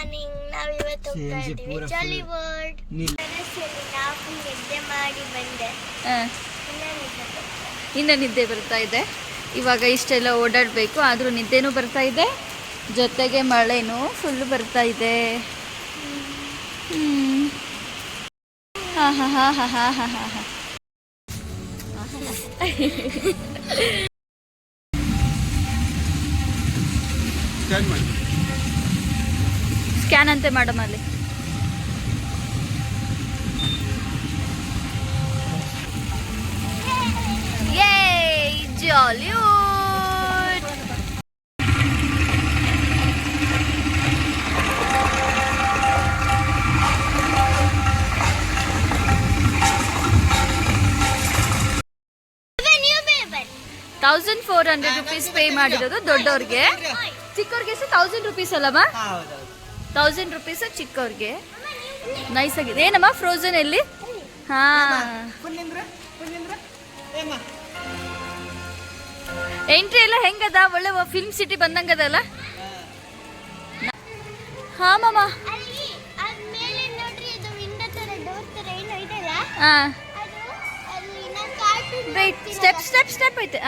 Morning. ನಾವಿವತ್ತು ಹೋಗ್ತಾ ಇದ್ದೀವಿ ಜಾಲಿವರ್ಡ್. ನಾವು ನಿದ್ದೆ ಮಾಡಿ ಬಂದೆ. ಇನ್ನು ನಿದ್ದೆ ಬರ್ತಾ ಇದೆ. ಇವಾಗ ಇಷ್ಟೆಲ್ಲ ಓಡಾಡಬೇಕು, ಆದರೂ ನಿದ್ದೆನೂ ಬರ್ತಾ ಇದೆ, ಜೊತೆಗೆ ಮಳೆನೂ ಫುಲ್ ಬರ್ತಾ ಇದೆ. ಹಾ ಹಾ ಹಾ ಹಾ ಹಾ ಹಾ ಹಾ ಹಾ. ಸ್ಕ್ಯಾನ್ ಅಂತೆ ಮಾಡಮ್ಮ ಅಲ್ಲಿ. ಜಾಲಿವುಡ್. ₹1,400 ಪೇ ಮಾಡಿರೋದು ದೊಡ್ಡವ್ರಿಗೆ. ಚಿಕ್ಕವ್ರಿಗೆ ₹1,000 ಅಲ್ಲಮ್ಮ? ₹1,000 ಚಿಕ್ಕವ್ರಿಗೆ. ನೈಸ್ ಆಗಿದೆ. ಏನಮ್ಮ ಫ್ರೋಜನ್ ಎಲ್ಲಿ? ಹಾ, ಎಂಟ್ರಿ ಎಲ್ಲ ಹೆಂಗದ? ಒಳ್ಳೆ ಫಿಲ್ಮ್ ಸಿಟಿ ಬಂದಂಗದಲ್ಲ? ಹಾ ಮಾಮ. ಸ್ಟೆಪ್ ಸ್ಟೆಪ್ ಸ್ಟೆಪ್ ಐತೆ.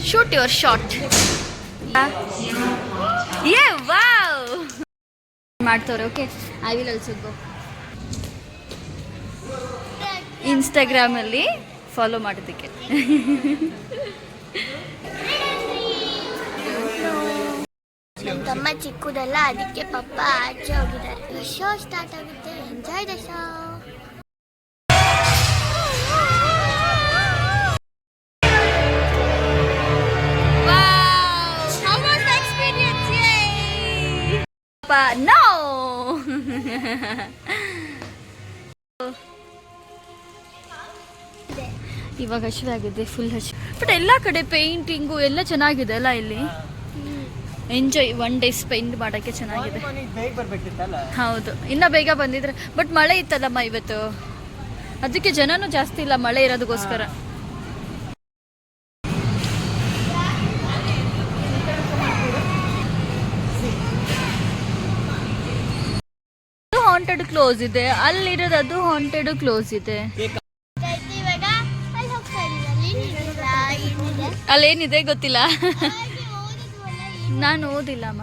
Shoot your shot. ವಾವ್ ಮಾಡ್ತವ್ರೆ. Okay, I will also go. ಇನ್ಸ್ಟಾಗ್ರಾಮಲ್ಲಿ ಫಾಲೋ ಮಾಡೋದಕ್ಕೆ. ನಮ್ಮ ತಮ್ಮ ಚಿಕ್ಕದಲ್ಲ, ಅದಕ್ಕೆ ಪಪ್ಪ ಆಚೆ ಹೋಗಿದ್ದಾರೆ. ಶೋ ಸ್ಟಾರ್ಟ್ ಆಗುತ್ತೆ. Enjoy the show. ನೋ. ಇವಾಗ ಹಸಿವಾಗಿದೆ, ಫುಲ್ ಹಸಿ. ಬಟ್ ಎಲ್ಲ ಕಡೆ ಪೇಂಟಿಂಗು ಎಲ್ಲ ಚೆನ್ನಾಗಿದೆ ಅಲ್ಲ ಇಲ್ಲಿ. ಎಂಜಾಯ್, 1 ಡೇ ಸ್ಪೆಂಡ್ ಮಾಡೋಕ್ಕೆ ಚೆನ್ನಾಗಿದೆ. ಹೌದು, ಇನ್ನ ಬೇಗ ಬಂದಿದ್ರೆ. ಬಟ್ ಮಳೆ ಇತ್ತಲ್ಲಮ್ಮ ಇವತ್ತು, ಅದಕ್ಕೆ ಜನನೂ ಜಾಸ್ತಿ ಇಲ್ಲ, ಮಳೆ ಇರೋದಕ್ಕೋಸ್ಕರ. ಹಾಂಟೆಡ್ ಕ್ಲೋಸ್ ಇದೆ, ಅಲ್ಲಿರೋದು ಅದು ಹಾಂಟೆಡ್ ಕ್ಲೋಸ್ ಇದೆ. ಅಲ್ಲೇನಿದೆ ಗೊತ್ತಿಲ್ಲ, ನಾನು ಓದಿಲ್ಲಮ್ಮ.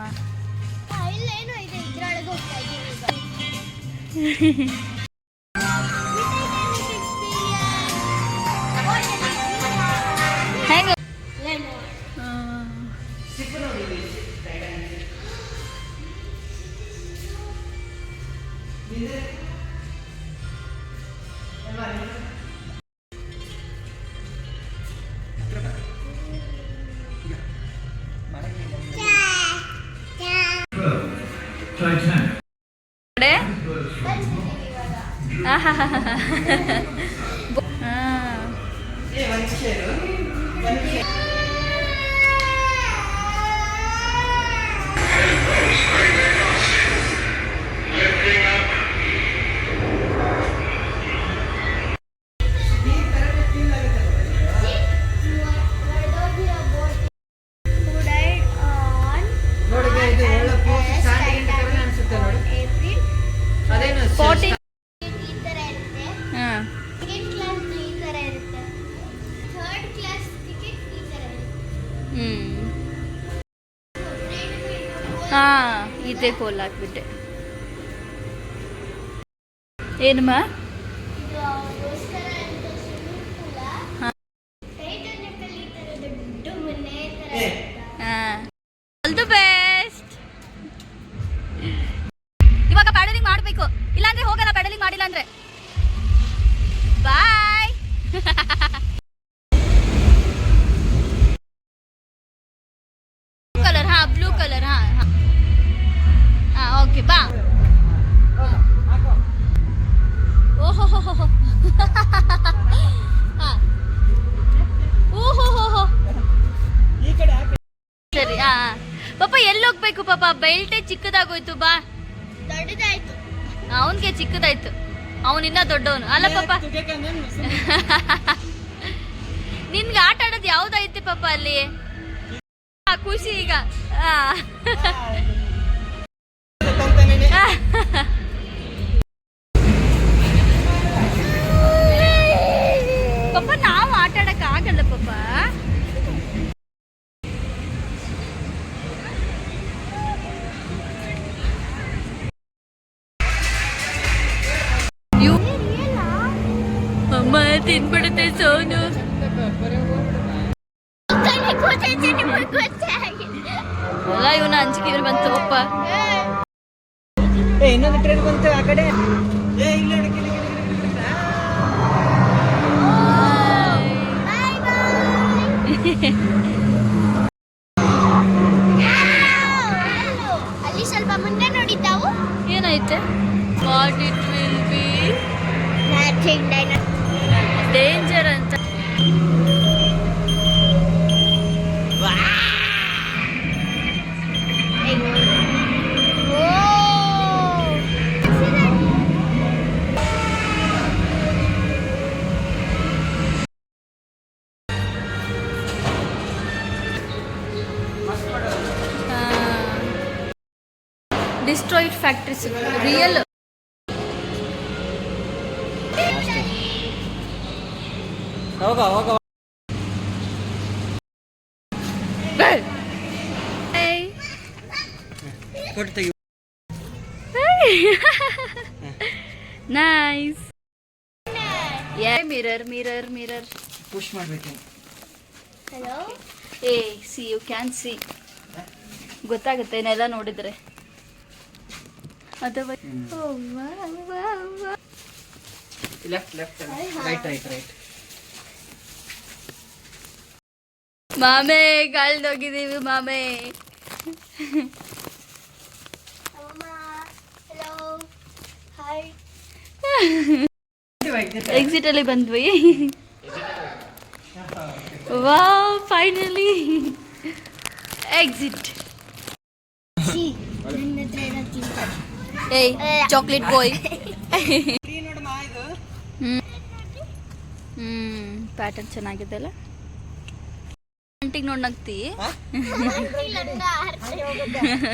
ಹೆಂಗ ಇದೇ ಕೋಲ್ ಹಾಕ್ಬಿಟ್ಟೆ. ಏನಮ್ಮ? All the best. ಇವಾಗ ಪ್ಯಾಡಲಿಂಗ್ ಮಾಡಬೇಕು, ಇಲ್ಲಾಂದ್ರೆ ಹೋಗಲ್ಲ. ಪ್ಯಾಡಲಿಂಗ್ ಮಾಡಿಲ್ಲ ಅಂದ್ರೆ ಬಾಯ್. ಕಲರ್, ಹಾ, ಬ್ಲೂ ಕಲರ್. ಹಾ ಹಾ, ಓಕೆ, ಬಾ. ಓಹೋ ಓಹೋ, ಸರಿ. ಹಾ, ಪಾಪ ಎಲ್ಲಿ ಹೋಗ್ಬೇಕು ಪಾಪ? ಬೆಲ್ಟೇ ಚಿಕ್ಕದಾಗೋಯ್ತು. ಬಾ, ದೊಡ್ಡದಾಯ್ತು. ಅವನ್ಗೆ ಚಿಕ್ಕದಾಯ್ತು, ಅವನಿನ್ನ ದೊಡ್ಡವನು ಅಲ್ಲ ಪಾಪ. ನಿನ್ಗೆ ಆಟ ಆಡೋದು ಯಾವ್ದೈತೆ ಪಾಪ ಅಲ್ಲಿ? ಖುಷಿ ಈಗ. ಪಾಪ ನಾವು ಆಟ ಆಡಕ್ ಆಗಲ್ಲ ಪಾಪ. ಅಮ್ಮ ತಿನ್ಬಿಡುತ್ತೆ ಸೋನು. ಅಲ್ಲ ಇವನ ಅಂಜಿಕೆ ಬಂತು ಪಪ್ಪ. ಇನ್ನೊಂದು ಟ್ರೈನ್ ಬಂತು ಆ ಕಡೆ. ಅಲ್ಲಿ ಸ್ವಲ್ಪ ಮುಂದೆ ನೋಡಿದ್ದಾವು. ಏನೈತೆ? What it will be danger ಅಂತ. Destroyed factories real. Nice. Mirror mirror mirror push ಮಾಡಬೇಕು. Hello hey see you can see. ಗೊತ್ತಾಗುತ್ತೆ ಏನೆಲ್ಲ ನೋಡಿದ್ರೆ. ಅಥವಾ left left right right right. ಮಾಮೇ ಕಳ್ದೋಗಿದ್ದೀವಿ ಮಾಮೇ. Hello hi. ಎಕ್ಸಿಟ್ ಅಲ್ಲಿ ಬಂದ್ವಿ. Wow finally exit. ಏಯ್ ಚಾಕ್ಲೇಟ್ ಬಾಯ್. ಪ್ಯಾಟರ್ನ್ ಚೆನ್ನಾಗಿದೆ ಅಲ್ಲ. ಆಂಟಿಗೆ ನೋಡಿ ನಗ್ತಿ.